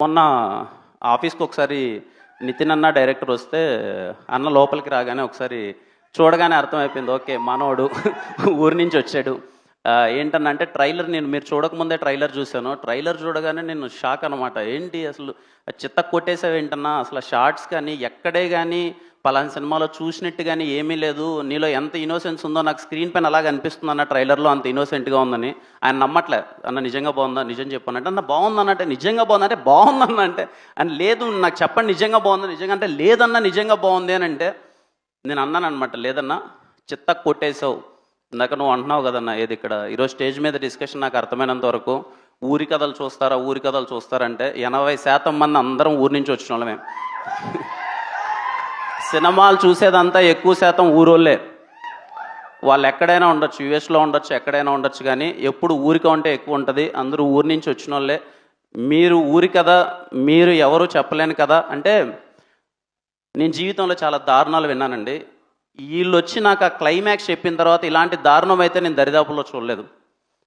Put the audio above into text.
మొన్న ఆఫీస్కి ఒకసారి నితిన్ అన్న డైరెక్టర్ వస్తే అన్న లోపలికి రాగానే ఒకసారి చూడగానే అర్థమైపోయింది, ఓకే మనోడు ఊరి నుంచి వచ్చాడు. ఏంటన్నా అంటే ట్రైలర్ మీరు చూడకముందే ట్రైలర్ చూశాను. ట్రైలర్ చూడగానే నేను షాక్ అనమాట. ఏంటి అసలు చిత్త కొట్టేసావు ఏంటన్నా, అసలు షార్ట్స్ కానీ ఎక్కడే కానీ పలానా సినిమాలో చూసినట్టు కానీ ఏమీ లేదు, నీలో ఎంత ఇన్నోసెన్స్ ఉందో నాకు స్క్రీన్ పైన అలాగ అనిపిస్తుంది అన్న, ట్రైలర్లో అంత ఇన్నోసెంట్గా ఉందని. ఆయన నమ్మట్లే. అన్న నిజంగా బాగుందా, నిజం చెప్పానంటే అన్న బాగుందన్నంటే నిజంగా బాగుందంటే బాగుందన్న అంటే అని లేదు నాకు చెప్పండి నిజంగా బాగుంది, నిజంగా అంటే లేదన్నా నిజంగా బాగుంది అని అంటే నేను అన్నాను అనమాట, లేదన్నా చిత్త కొట్టేసావు. ఇందాక నువ్వు అంటున్నావు కదన్నా, ఏది ఇక్కడ ఈరోజు స్టేజ్ మీద డిస్కషన్ నాకు అర్థమైనంత వరకు ఊరి కథలు చూస్తారా, ఊరి కథలు చూస్తారంటే 80% మంది అందరం ఊరి నుంచి వచ్చిన వాళ్ళమే. సినిమాలు చూసేదంతా ఎక్కువ శాతం ఊరోళ్ళే. వాళ్ళు ఎక్కడైనా ఉండొచ్చు, యూఎస్లో ఉండొచ్చు, ఎక్కడైనా ఉండొచ్చు, కానీ ఎప్పుడు ఊరిక ఉంటే ఎక్కువ ఉంటుంది. అందరూ ఊరి నుంచి వచ్చిన వాళ్ళే. మీరు ఊరి కదా, మీరు ఎవరు చెప్పలేను కదా అంటే నేను జీవితంలో చాలా దారుణాలు విన్నానండి. వీళ్ళు వచ్చి నాకు ఆ క్లైమాక్స్ చెప్పిన తర్వాత ఇలాంటి దారుణం అయితే నేను దరిదాపుల్లో చూడలేదు.